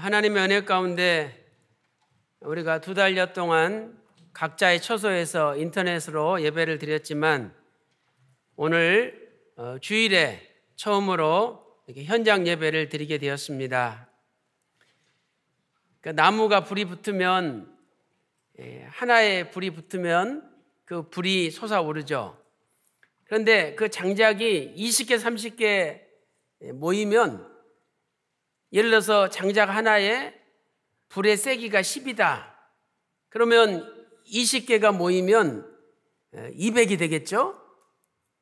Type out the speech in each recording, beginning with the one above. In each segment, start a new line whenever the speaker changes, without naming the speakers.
하나님의 은혜 가운데 우리가 2달여 동안 각자의 처소에서 인터넷으로 예배를 드렸지만 오늘 주일에 처음으로 이렇게 현장 예배를 드리게 되었습니다. 그러니까 나무가 불이 붙으면 하나의 불이 붙으면 그 불이 솟아오르죠. 그런데 그 장작이 20개, 30개 모이면 예를 들어서 장작 하나에 불의 세기가 10이다. 그러면 20개가 모이면 200이 되겠죠?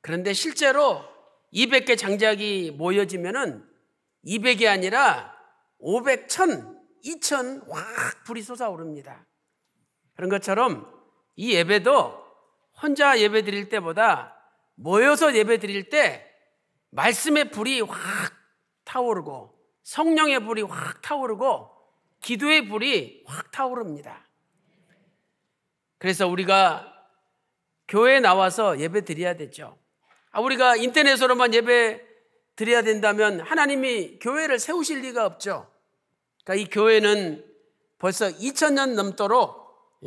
그런데 실제로 200개 장작이 모여지면은 200이 아니라 500, 1000, 2000 확 불이 솟아오릅니다. 그런 것처럼 이 예배도 혼자 예배 드릴 때보다 모여서 예배 드릴 때 말씀의 불이 확 타오르고 성령의 불이 확 타오르고 기도의 불이 확 타오릅니다. 그래서 우리가 교회에 나와서 예배 드려야 되죠. 우리가 인터넷으로만 예배 드려야 된다면 하나님이 교회를 세우실 리가 없죠. 그러니까 이 교회는 벌써 2000년 넘도록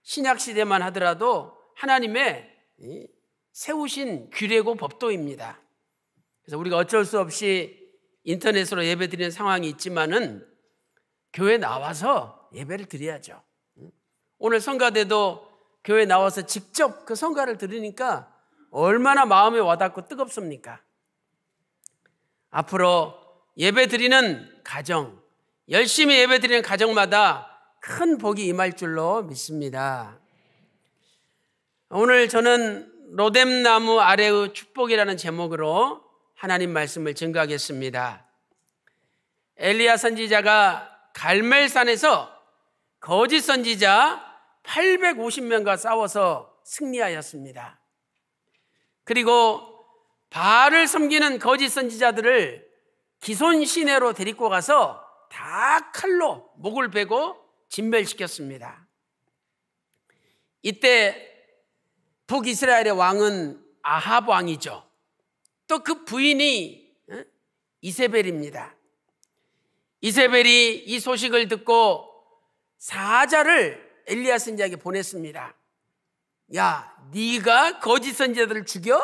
신약시대만 하더라도 하나님의 세우신 규례고 법도입니다. 그래서 우리가 어쩔 수 없이 인터넷으로 예배 드리는 상황이 있지만은 교회 나와서 예배를 드려야죠. 오늘 성가대도 교회 나와서 직접 그 성가를 들으니까 얼마나 마음에 와닿고 뜨겁습니까? 앞으로 예배 드리는 가정, 열심히 예배 드리는 가정마다 큰 복이 임할 줄로 믿습니다. 오늘 저는 로뎀나무 아래의 축복이라는 제목으로 하나님 말씀을 증거하겠습니다. 엘리야 선지자가 갈멜산에서 거짓 선지자 850명과 싸워서 승리하였습니다. 그리고 바알을 섬기는 거짓 선지자들을 기손 시내로 데리고 가서 다 칼로 목을 베고 진멸시켰습니다. 이때 북이스라엘의 왕은 아합 왕이죠. 또 그 부인이 이세벨입니다. 이세벨이 이 소식을 듣고 사자를 엘리야 선지자에게 보냈습니다. 야, 네가 거짓 선지자들을 죽여?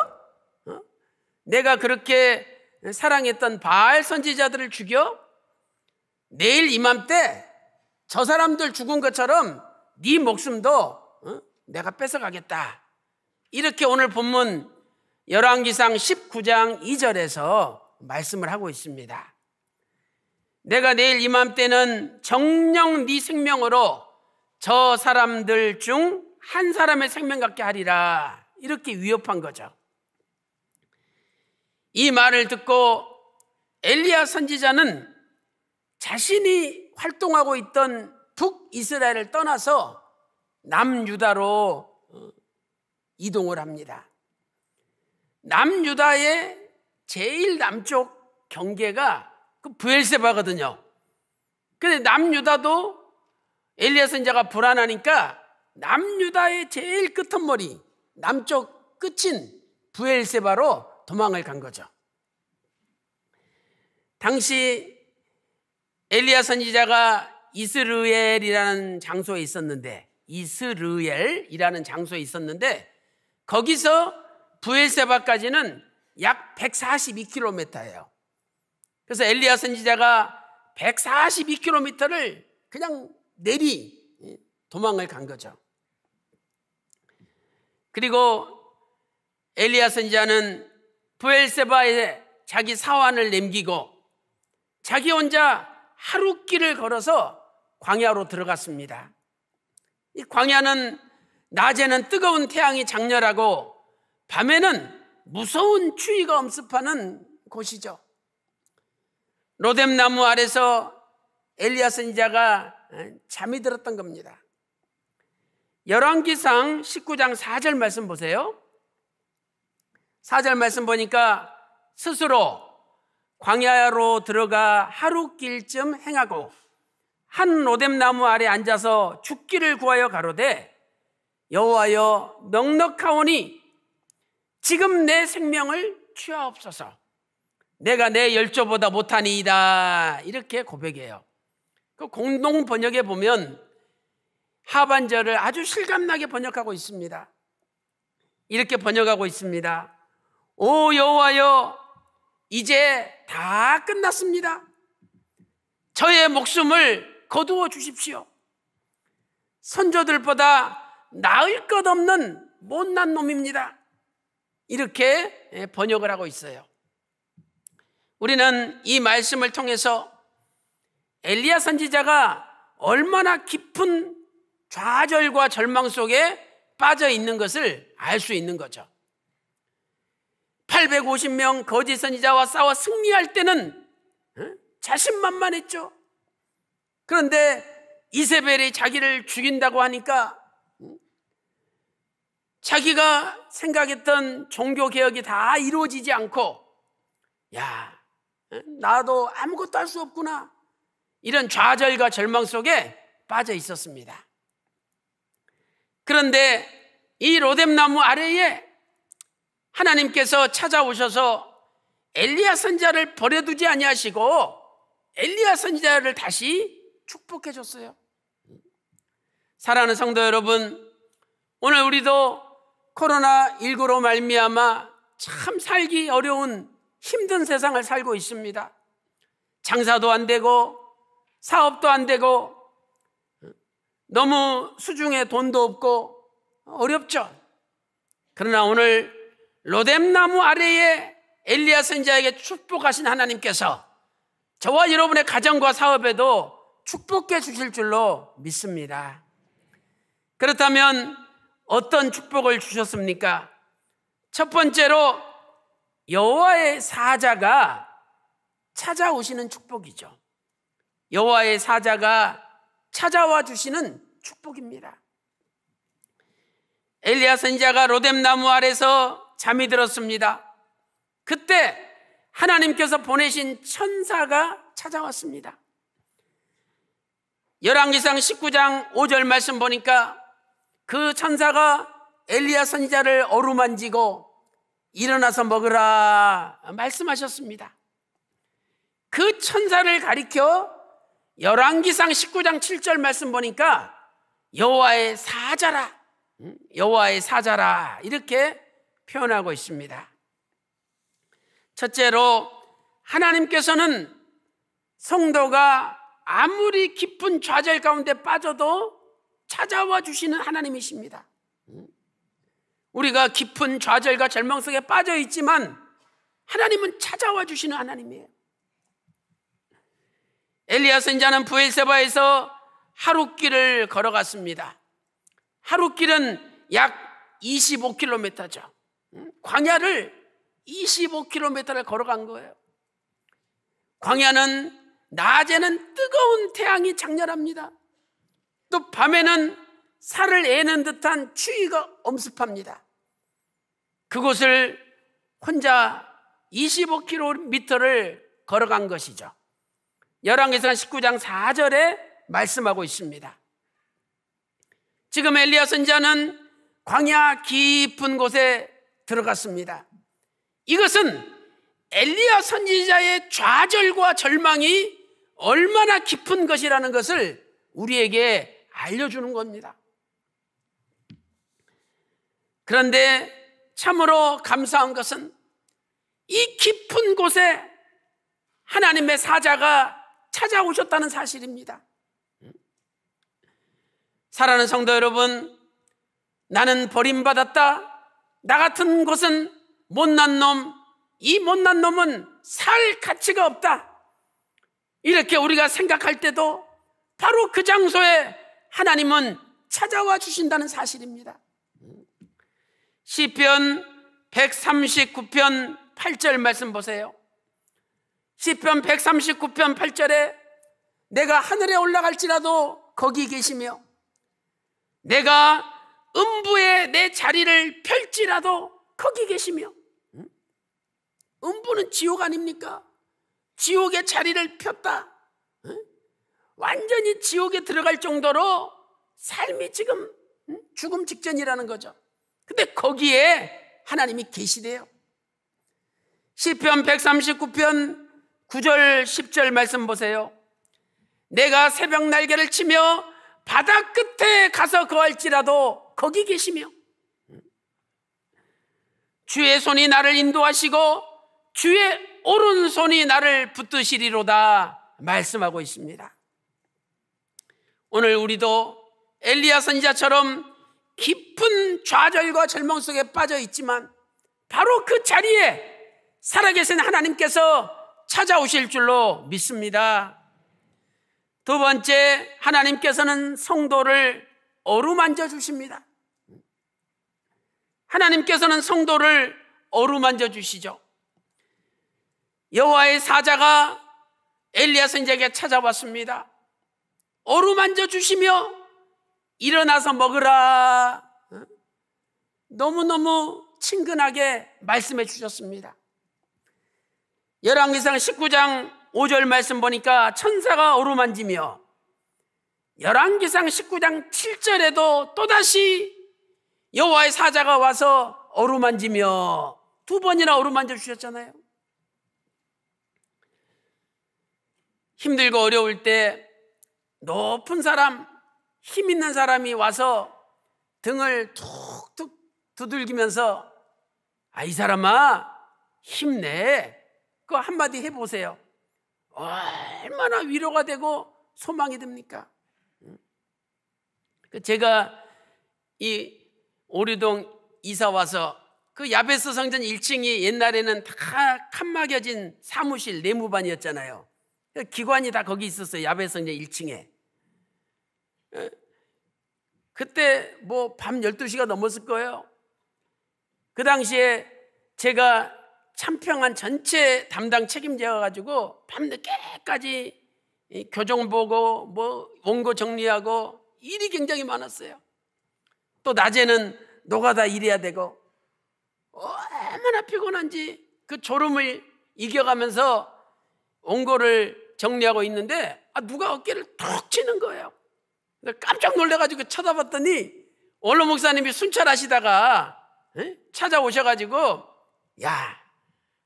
내가 그렇게 사랑했던 바알 선지자들을 죽여? 내일 이맘때 저 사람들 죽은 것처럼 네 목숨도 내가 뺏어가겠다. 이렇게 오늘 본문 열왕기상 19장 2절에서 말씀을 하고 있습니다. 내가 내일 이맘때는 정녕 네 생명으로 저 사람들 중 한 사람의 생명 같게 하리라. 이렇게 위협한 거죠. 이 말을 듣고 엘리야 선지자는 자신이 활동하고 있던 북이스라엘을 떠나서 남유다로 이동을 합니다. 남유다의 제일 남쪽 경계가 그 브엘세바거든요. 그런데 남유다도 엘리야 선지자가 불안하니까 남유다의 제일 끝머리 남쪽 끝인 브엘세바로 도망을 간 거죠. 당시 엘리야 선지자가 이스르엘이라는 장소에 있었는데 거기서 브엘세바까지는 약 142km예요. 그래서 엘리야 선지자가 142km를 그냥 내리 도망을 간 거죠. 그리고 엘리야 선지자는 브엘세바에 자기 사환을 남기고 자기 혼자 하룻길을 걸어서 광야로 들어갔습니다. 이 광야는 낮에는 뜨거운 태양이 장렬하고 밤에는 무서운 추위가 엄습하는 곳이죠. 로뎀나무 아래서 엘리야 선지자가 잠이 들었던 겁니다. 열왕기상 19장 4절 말씀 보세요. 4절 말씀 보니까 스스로 광야로 들어가 하룻길쯤 행하고 한 로뎀나무 아래 앉아서 죽기를 구하여 가로되 여호와여 넉넉하오니 지금 내 생명을 취하옵소서. 내가 내 열조보다 못하니이다. 이렇게 고백해요. 그 공동 번역에 보면 하반절을 아주 실감나게 번역하고 있습니다. 이렇게 번역하고 있습니다. 오 여호와여, 이제 다 끝났습니다. 저의 목숨을 거두어 주십시오. 선조들보다 나을 것 없는 못난 놈입니다. 이렇게 번역을 하고 있어요. 우리는 이 말씀을 통해서 엘리야 선지자가 얼마나 깊은 좌절과 절망 속에 빠져 있는 것을 알 수 있는 거죠. 850명 거짓 선지자와 싸워 승리할 때는 자신만만했죠. 그런데 이세벨이 자기를 죽인다고 하니까 자기가 생각했던 종교개혁이 다 이루어지지 않고, 야, 나도 아무것도 할 수 없구나, 이런 좌절과 절망 속에 빠져 있었습니다. 그런데 이 로뎀나무 아래에 하나님께서 찾아오셔서 엘리야 선지자를 버려두지 아니하시고 엘리야 선지자를 다시 축복해 줬어요. 사랑하는 성도 여러분, 오늘 우리도 코로나19로 말미암아 참 살기 어려운 힘든 세상을 살고 있습니다. 장사도 안 되고 사업도 안 되고 너무 수중에 돈도 없고 어렵죠. 그러나 오늘 로뎀나무 아래에 엘리야 선지자에게 축복하신 하나님께서 저와 여러분의 가정과 사업에도 축복해 주실 줄로 믿습니다. 그렇다면 어떤 축복을 주셨습니까? 첫 번째로 여호와의 사자가 찾아오시는 축복이죠. 여호와의 사자가 찾아와 주시는 축복입니다. 엘리야 선지자가 로뎀나무 아래서 잠이 들었습니다. 그때 하나님께서 보내신 천사가 찾아왔습니다. 열왕기상 19장 5절 말씀 보니까 그 천사가 엘리야 선지자를 어루만지고 일어나서 먹으라 말씀하셨습니다. 그 천사를 가리켜 열왕기상 19장 7절 말씀 보니까 여호와의 사자라, 여호와의 사자라 이렇게 표현하고 있습니다. 첫째로 하나님께서는 성도가 아무리 깊은 좌절 가운데 빠져도 찾아와 주시는 하나님이십니다. 우리가 깊은 좌절과 절망 속에 빠져 있지만 하나님은 찾아와 주시는 하나님이에요. 엘리야 선지자는 브엘세바에서 하룻길을 걸어갔습니다. 하룻길은 약 25km죠. 광야를 25km를 걸어간 거예요. 광야는 낮에는 뜨거운 태양이 장렬합니다. 또 밤에는 살을 애는 듯한 추위가 엄습합니다. 그곳을 혼자 25km를 걸어간 것이죠. 열왕기상 19장 4절에 말씀하고 있습니다. 지금 엘리야 선지자는 광야 깊은 곳에 들어갔습니다. 이것은 엘리야 선지자의 좌절과 절망이 얼마나 깊은 것이라는 것을 우리에게 알려주는 겁니다. 그런데 참으로 감사한 것은 이 깊은 곳에 하나님의 사자가 찾아오셨다는 사실입니다. 사랑하는 성도 여러분, 나는 버림받았다, 나 같은 곳은 못난 놈, 이 못난 놈은 살 가치가 없다, 이렇게 우리가 생각할 때도 바로 그 장소에 하나님은 찾아와 주신다는 사실입니다. 시편 139편 8절 말씀 보세요. 시편 139편 8절에 내가 하늘에 올라갈지라도 거기 계시며 내가 음부에 내 자리를 펼지라도 거기 계시며. 음부는 지옥 아닙니까? 지옥에 자리를 폈다, 완전히 지옥에 들어갈 정도로 삶이 지금 죽음 직전이라는 거죠. 근데 거기에 하나님이 계시대요. 시편 139편 9절 10절 말씀 보세요. 내가 새벽 날개를 치며 바다 끝에 가서 거할지라도 거기 계시며 주의 손이 나를 인도하시고 주의 오른손이 나를 붙드시리로다 말씀하고 있습니다. 오늘 우리도 엘리야 선지자처럼 깊은 좌절과 절망 속에 빠져 있지만 바로 그 자리에 살아계신 하나님께서 찾아오실 줄로 믿습니다. 두 번째, 하나님께서는 성도를 어루만져 주십니다. 하나님께서는 성도를 어루만져 주시죠. 여호와의 사자가 엘리야 선지자에게 찾아왔습니다. 어루만져 주시며 일어나서 먹으라, 너무너무 친근하게 말씀해 주셨습니다. 열왕기상 19장 5절 말씀 보니까 천사가 어루만지며, 열왕기상 19장 7절에도 또다시 여호와의 사자가 와서 어루만지며, 두 번이나 어루만져 주셨잖아요. 힘들고 어려울 때 높은 사람, 힘 있는 사람이 와서 등을 툭툭 두들기면서 이 사람아 힘내, 그거 한마디 해보세요. 얼마나 위로가 되고 소망이 됩니까? 제가 이 오류동 이사 와서 그 야베스 성전 1층이 옛날에는 다 칸막여진 사무실 내무반이었잖아요. 기관이 다 거기 있었어요. 야베스 성전 1층에. 그때 뭐 밤 12시가 넘었을 거예요. 그 당시에 제가 참평안 전체 담당 책임자여가지고 밤늦게까지 교정 보고 뭐 원고 정리하고 일이 굉장히 많았어요. 또 낮에는 노가다 일해야 되고 얼마나 피곤한지 그 졸음을 이겨가면서 원고를 정리하고 있는데 누가 어깨를 툭 치는 거예요. 깜짝 놀래가지고 쳐다봤더니 원로 목사님이 순찰하시다가 찾아오셔가지고 야,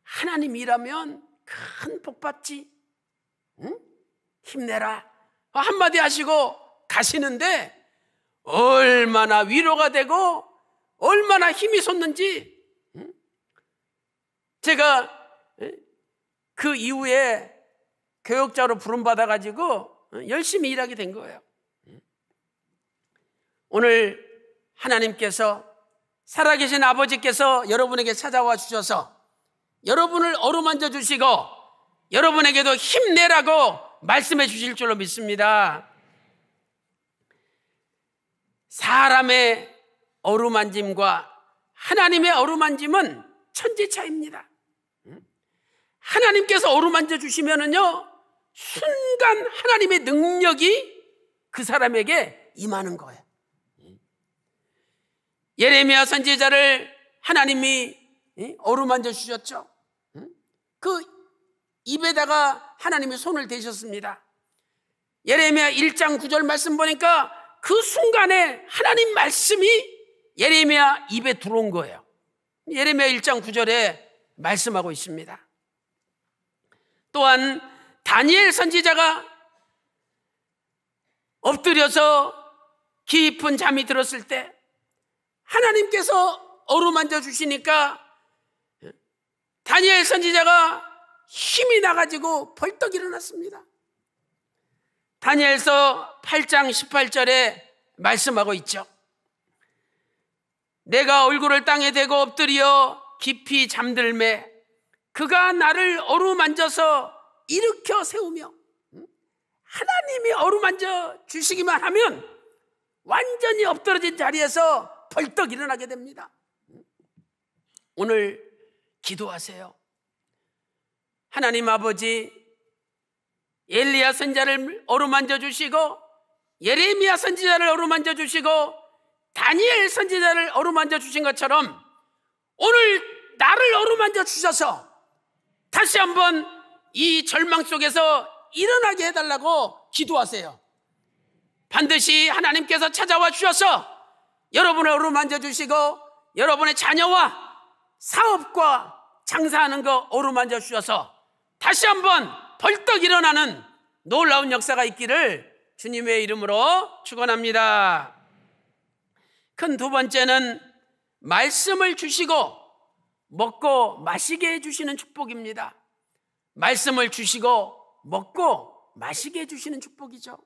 하나님 일하면 큰 복 받지, 응? 힘내라 한마디 하시고 가시는데 얼마나 위로가 되고 얼마나 힘이 솟는지. 제가 그 이후에 교역자로 부름받아가지고 열심히 일하게 된 거예요. 오늘 하나님께서, 살아계신 아버지께서 여러분에게 찾아와 주셔서 여러분을 어루만져 주시고 여러분에게도 힘내라고 말씀해 주실 줄로 믿습니다. 사람의 어루만짐과 하나님의 어루만짐은 천지 차이입니다. 하나님께서 어루만져 주시면은요, 순간 하나님의 능력이 그 사람에게 임하는 거예요. 예레미야 선지자를 하나님이 어루만져 주셨죠. 그 입에다가 하나님이 손을 대셨습니다. 예레미야 1장 9절 말씀 보니까 그 순간에 하나님 말씀이 예레미야 입에 들어온 거예요. 예레미야 1장 9절에 말씀하고 있습니다. 또한 다니엘 선지자가 엎드려서 깊은 잠이 들었을 때 하나님께서 어루만져 주시니까 다니엘 선지자가 힘이 나가지고 벌떡 일어났습니다. 다니엘서 8장 18절에 말씀하고 있죠. 내가 얼굴을 땅에 대고 엎드려 깊이 잠들매 그가 나를 어루만져서 일으켜 세우며, 하나님이 어루만져 주시기만 하면 완전히 엎드러진 자리에서 벌떡 일어나게 됩니다. 오늘 기도하세요. 하나님 아버지, 엘리야 선지자를 어루만져 주시고 예레미야 선지자를 어루만져 주시고 다니엘 선지자를 어루만져 주신 것처럼 오늘 나를 어루만져 주셔서 다시 한번 이 절망 속에서 일어나게 해달라고 기도하세요. 반드시 하나님께서 찾아와 주셔서 여러분을 어루만져 주시고 여러분의 자녀와 사업과 장사하는 거 어루만져 주셔서 다시 한번 벌떡 일어나는 놀라운 역사가 있기를 주님의 이름으로 축원합니다. 큰 두 번째는 말씀을 주시고 먹고 마시게 해주시는 축복입니다. 말씀을 주시고 먹고 마시게 해주시는 축복이죠.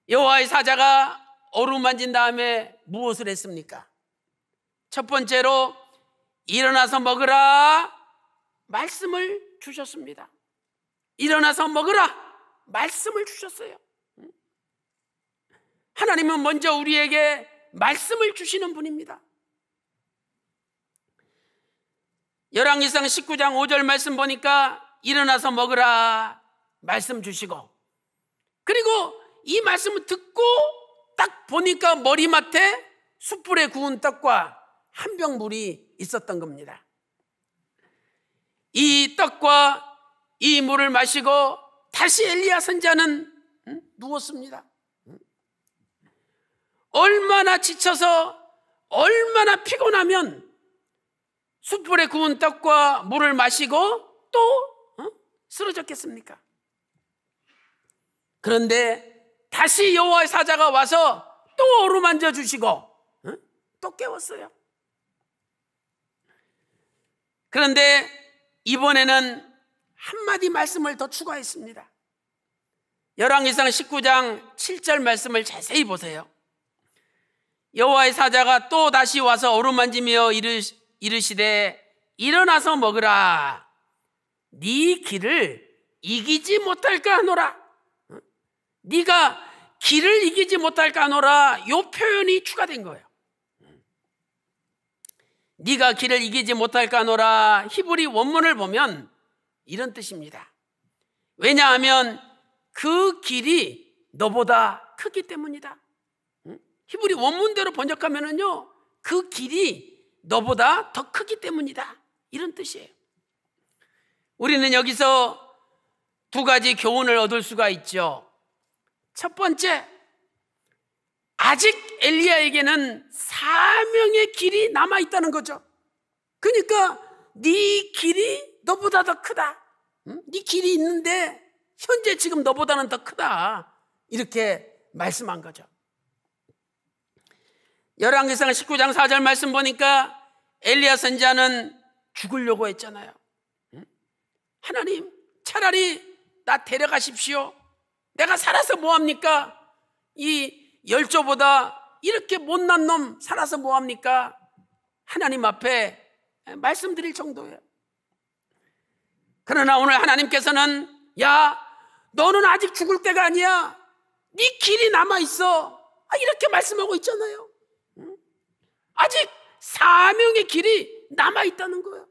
여호와의 사자가 어루만진 다음에 무엇을 했습니까? 첫 번째로 일어나서 먹으라 말씀을 주셨습니다. 일어나서 먹으라 말씀을 주셨어요. 하나님은 먼저 우리에게 말씀을 주시는 분입니다. 열왕기상 19장 5절 말씀 보니까 일어나서 먹으라 말씀 주시고, 그리고 이 말씀을 듣고 딱 보니까 머리맡에 숯불에 구운 떡과 한 병 물이 있었던 겁니다. 이 떡과 이 물을 마시고 다시 엘리야 선지자는 누웠습니다. 얼마나 지쳐서 얼마나 피곤하면 숯불에 구운 떡과 물을 마시고 또 쓰러졌겠습니까? 그런데 다시 여호와의 사자가 와서 또 어루만져 주시고 또 깨웠어요. 그런데 이번에는 한마디 말씀을 더 추가했습니다. 열왕기상 19장 7절 말씀을 자세히 보세요. 여호와의 사자가 또 다시 와서 어루만지며 이르시되 일어나서 먹으라. 네 길을 이기지 못할까 하노라. 네가 길을 이기지 못할까 하노라. 이 표현이 추가된 거예요. 네가 길을 이기지 못할까 하노라. 히브리 원문을 보면 이런 뜻입니다. 왜냐하면 그 길이 너보다 크기 때문이다. 히브리 원문대로 번역하면은요, 그 길이 너보다 더 크기 때문이다, 이런 뜻이에요. 우리는 여기서 두 가지 교훈을 얻을 수가 있죠. 첫 번째, 아직 엘리야에게는 사명의 길이 남아있다는 거죠. 그러니까 네 길이 너보다 더 크다. 네 길이 있는데 현재 지금 너보다는 더 크다, 이렇게 말씀한 거죠. 열왕기상 19장 4절 말씀 보니까 엘리야 선지자는 죽으려고 했잖아요. 하나님, 차라리 나 데려가십시오. 내가 살아서 뭐합니까? 이 열조보다 이렇게 못난 놈 살아서 뭐합니까? 하나님 앞에 말씀드릴 정도예요. 그러나 오늘 하나님께서는, 야, 너는 아직 죽을 때가 아니야. 네 길이 남아있어. 이렇게 말씀하고 있잖아요. 아직 사명의 길이 남아있다는 거예요.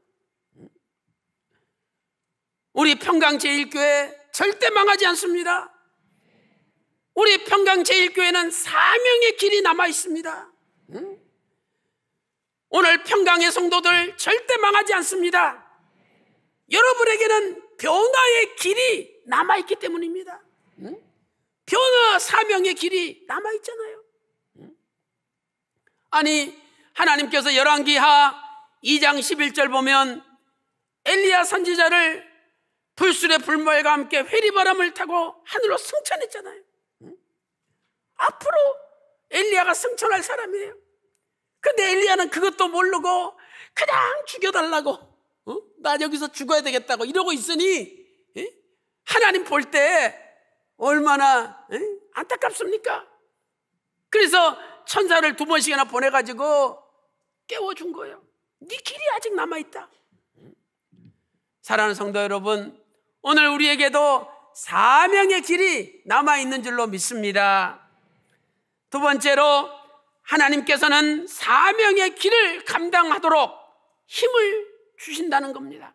우리 평강제일교회 절대 망하지 않습니다. 우리 평강제일교회는 사명의 길이 남아있습니다. 오늘 평강의 성도들 절대 망하지 않습니다. 여러분에게는 변화의 길이 남아있기 때문입니다. 변화 사명의 길이 남아있잖아요. 아니, 하나님께서 열왕기하 2장 11절 보면 엘리야 선지자를 불술의 불모와 함께 회리바람을 타고 하늘로 승천했잖아요. 앞으로 엘리야가 승천할 사람이에요. 근데 엘리야는 그것도 모르고 그냥 죽여달라고, 나 여기서 죽어야 되겠다고 이러고 있으니 하나님 볼 때 얼마나 안타깝습니까? 그래서 천사를 2번씩이나 보내가지고 깨워준 거예요. 네 길이 아직 남아있다. 사랑하는 성도 여러분, 오늘 우리에게도 사명의 길이 남아있는 줄로 믿습니다. 두 번째로, 하나님께서는 사명의 길을 감당하도록 힘을 주신다는 겁니다.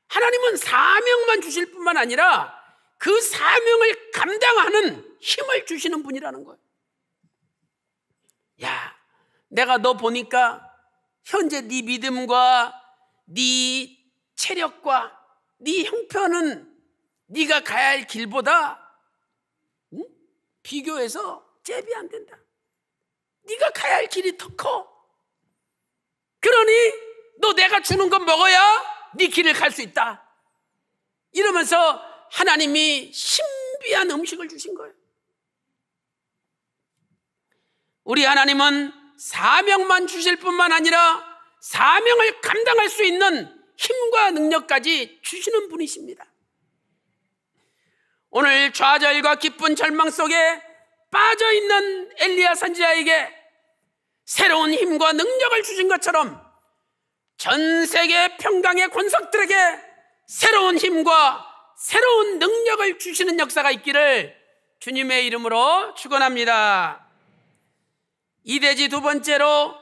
하나님은 사명만 주실 뿐만 아니라 그 사명을 감당하는 힘을 주시는 분이라는 거예요. 야, 내가 너 보니까 현재 네 믿음과 네 체력과 네 형편은 네가 가야 할 길보다 비교해서 잽이 안 된다. 네가 가야 할 길이 더 커. 그러니 너 내가 주는 건 먹어야 네 길을 갈 수 있다. 이러면서 하나님이 신비한 음식을 주신 거예요. 우리 하나님은 사명만 주실 뿐만 아니라 사명을 감당할 수 있는 힘과 능력까지 주시는 분이십니다. 오늘 좌절과 기쁜 절망 속에 빠져있는 엘리야 선지자에게 새로운 힘과 능력을 주신 것처럼 전 세계 평강의 권석들에게 새로운 힘과 새로운 능력을 주시는 역사가 있기를 주님의 이름으로 축원합니다. 이대지 두 번째로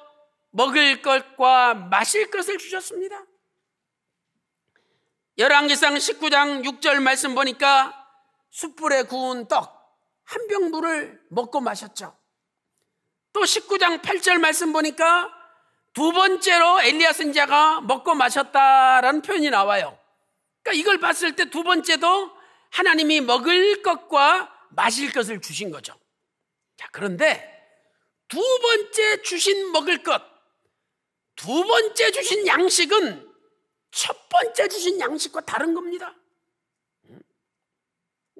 먹을 것과 마실 것을 주셨습니다. 열왕기상 19장 6절 말씀 보니까 숯불에 구운 떡 한 병 물을 먹고 마셨죠. 또 19장 8절 말씀 보니까 두 번째로 엘리야 선지자가 먹고 마셨다라는 표현이 나와요. 그러니까 이걸 봤을 때 두 번째도 하나님이 먹을 것과 마실 것을 주신 거죠. 자, 그런데 두 번째 주신 먹을 것, 두 번째 주신 양식은 첫 번째 주신 양식과 다른 겁니다.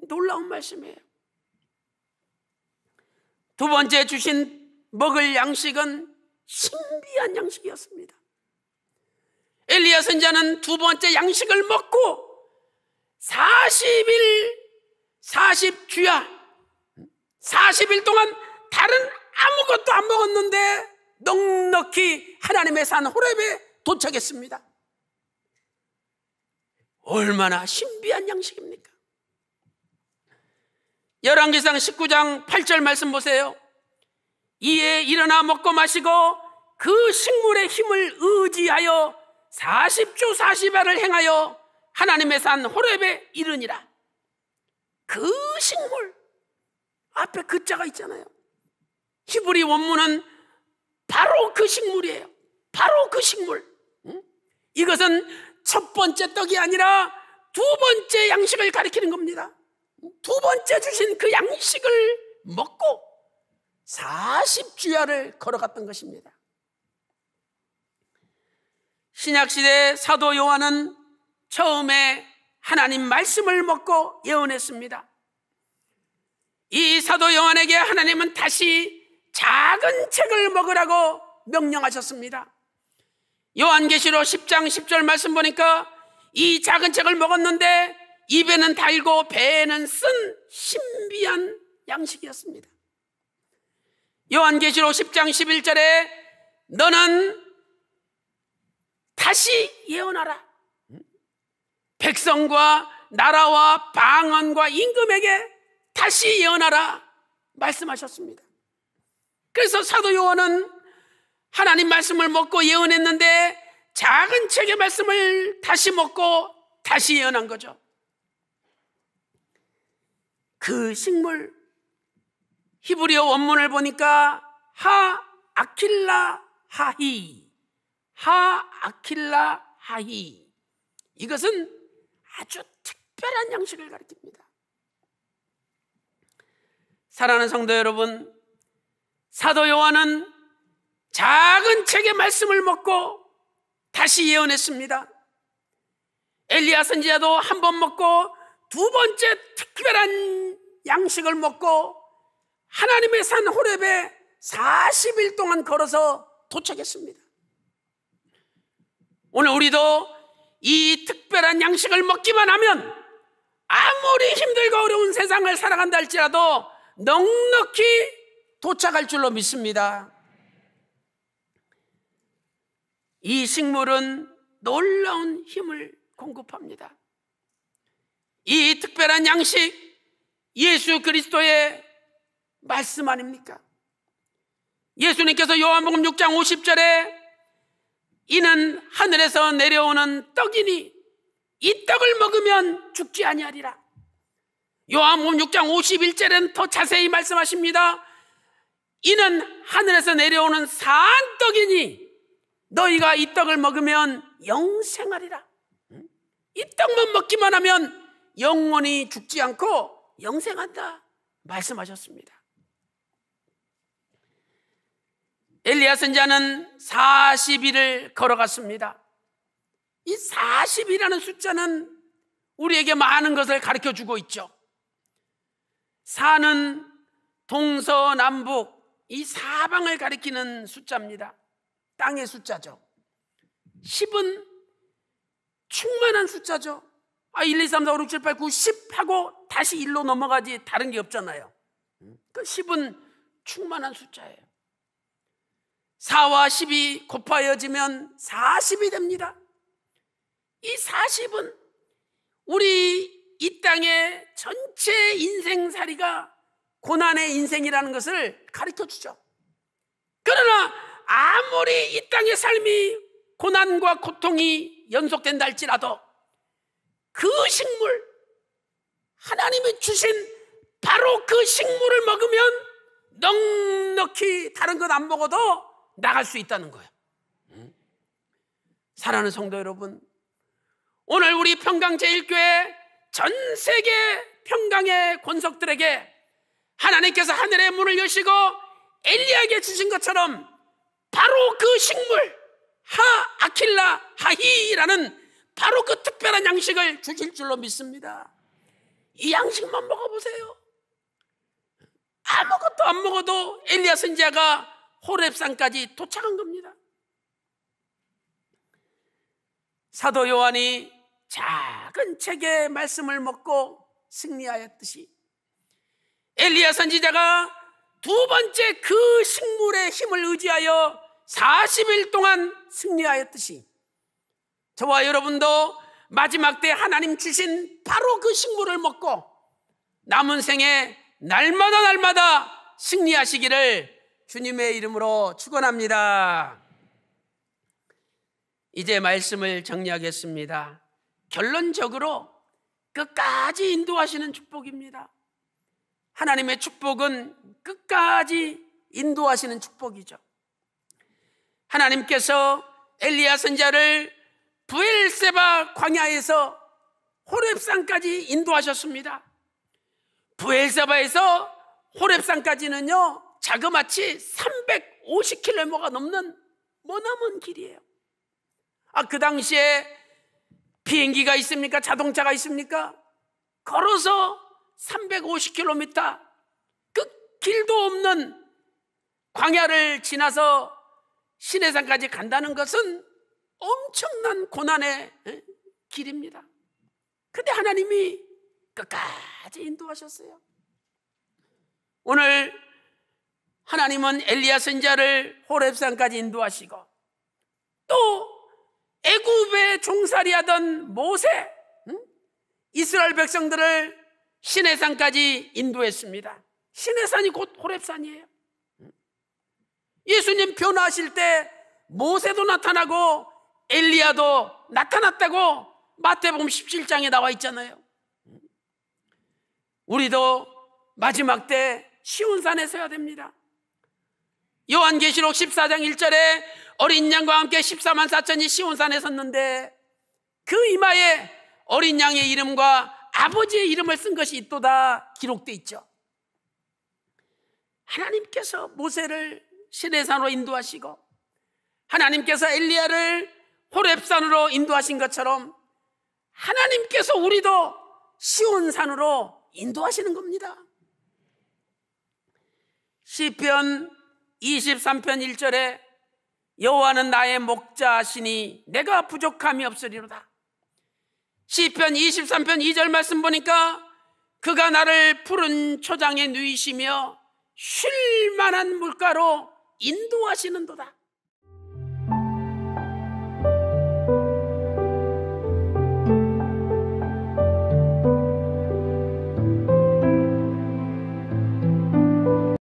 놀라운 말씀이에요. 두 번째 주신 먹을 양식은 신비한 양식이었습니다. 엘리야 선지자는 두 번째 양식을 먹고 40일 40주야 40일 동안 다른 아무것도 안 먹었는데 넉넉히 하나님의 산 호렙에 도착했습니다. 얼마나 신비한 양식입니까? 열왕기상 19장 8절 말씀 보세요. 이에 일어나 먹고 마시고 그 식물의 힘을 의지하여 40주 40야를 행하여 하나님의 산 호렙에 이르니라. 그 식물, 앞에 그 자가 있잖아요. 히브리 원문은 바로 그 식물이에요. 바로 그 식물. 이것은 첫 번째 떡이 아니라 두 번째 양식을 가리키는 겁니다. 두 번째 주신 그 양식을 먹고 40주야를 걸어갔던 것입니다. 신약시대 사도 요한은 처음에 하나님 말씀을 먹고 예언했습니다. 이 사도 요한에게 하나님은 다시 작은 책을 먹으라고 명령하셨습니다. 요한계시록 10장 10절 말씀 보니까 이 작은 책을 먹었는데 입에는 달고 배에는 쓴 신비한 양식이었습니다. 요한계시록 10장 11절에 너는 다시 예언하라. 백성과 나라와 방언과 임금에게 다시 예언하라 말씀하셨습니다. 그래서 사도 요한은 하나님 말씀을 먹고 예언했는데 작은 책의 말씀을 다시 먹고 다시 예언한 거죠. 그 식물, 히브리어 원문을 보니까 하 아킬라 하히, 하 아킬라 하히, 이것은 아주 특별한 양식을 가리킵니다. 사랑하는 성도 여러분, 사도 요한은 작은 책의 말씀을 먹고 다시 예언했습니다. 엘리야 선지자도 한 번 먹고 두 번째 특별한 양식을 먹고 하나님의 산 호렙에 40일 동안 걸어서 도착했습니다. 오늘 우리도 이 특별한 양식을 먹기만 하면 아무리 힘들고 어려운 세상을 살아간다 할지라도 넉넉히 도착할 줄로 믿습니다. 이 식물은 놀라운 힘을 공급합니다. 이 특별한 양식, 예수 그리스도의 말씀 아닙니까? 예수님께서 요한복음 6장 50절에 이는 하늘에서 내려오는 떡이니 이 떡을 먹으면 죽지 아니하리라. 요한복음 6장 51절에는 더 자세히 말씀하십니다. 이는 하늘에서 내려오는 산떡이니 너희가 이 떡을 먹으면 영생하리라. 이 떡만 먹기만 하면 영원히 죽지 않고 영생한다 말씀하셨습니다. 엘리야 선지자는 40일을 걸어갔습니다. 이 40이라는 숫자는 우리에게 많은 것을 가르쳐 주고 있죠. 4는 동서남북 이 사방을 가리키는 숫자입니다. 땅의 숫자죠. 10은 충만한 숫자죠. 1, 2, 3, 4, 5, 6, 7, 8, 9, 10 하고 다시 1로 넘어가지 다른 게 없잖아요. 그 10은 충만한 숫자예요. 4와 10이 곱하여지면 40이 됩니다. 이 40은 우리 이 땅의 전체 인생살이가 고난의 인생이라는 것을 가르쳐 주죠. 그러나 아무리 이 땅의 삶이 고난과 고통이 연속된다 할지라도 그 식물, 하나님이 주신 바로 그 식물을 먹으면 넉넉히 다른 것 안 먹어도 나갈 수 있다는 거예요. 사랑하는 성도 여러분, 오늘 우리 평강제일교회 전 세계 평강의 권속들에게 하나님께서 하늘의 문을 여시고 엘리야에게 주신 것처럼 바로 그 식물 아킬라 하히라는 바로 그 특별한 양식을 주실 줄로 믿습니다. 이 양식만 먹어보세요. 아무것도 안 먹어도 엘리야 선지자가 호렙산까지 도착한 겁니다. 사도 요한이 작은 책의 말씀을 먹고 승리하였듯이 엘리야 선지자가 두 번째 그 식물의 힘을 의지하여 40일 동안 승리하였듯이 저와 여러분도 마지막 때 하나님 주신 바로 그 식물을 먹고 남은 생에 날마다 승리하시기를 주님의 이름으로 축원합니다. 이제 말씀을 정리하겠습니다. 결론적으로 끝까지 인도하시는 축복입니다. 하나님의 축복은 끝까지 인도하시는 축복이죠. 하나님께서 엘리야 선지자를 브엘세바 광야에서 호렙산까지 인도하셨습니다. 브엘세바에서 호렙산까지는요 자그마치 350km가 넘는 머나먼 길이에요. 그 당시에 비행기가 있습니까? 자동차가 있습니까? 걸어서 350km 그 길도 없는 광야를 지나서 시내산까지 간다는 것은 엄청난 고난의 길입니다. 근데 하나님이 끝까지 인도하셨어요. 오늘 하나님은 엘리야 선지자를 호렙산까지 인도하시고 또 애굽에 종살이하던 모세, 이스라엘 백성들을 시내산까지 인도했습니다. 시내산이 곧 호렙산이에요. 예수님 변화하실 때 모세도 나타나고 엘리야도 나타났다고 마태복음 17장에 나와 있잖아요. 우리도 마지막 때 시온산에 서야 됩니다. 요한계시록 14장 1절에 어린 양과 함께 14만 4천이 시온산에 섰는데 그 이마에 어린 양의 이름과 아버지의 이름을 쓴 것이 있도다 기록되어 있죠. 하나님께서 모세를 시내산으로 인도하시고 하나님께서 엘리야를 호렙산으로 인도하신 것처럼 하나님께서 우리도 시온산으로 인도하시는 겁니다. 시편 23편 1절에 여호와는 나의 목자시니 내가 부족함이 없으리로다. 시편 23편 2절 말씀 보니까 그가 나를 푸른 초장에 누이시며 쉴 만한 물가로 인도하시는도다.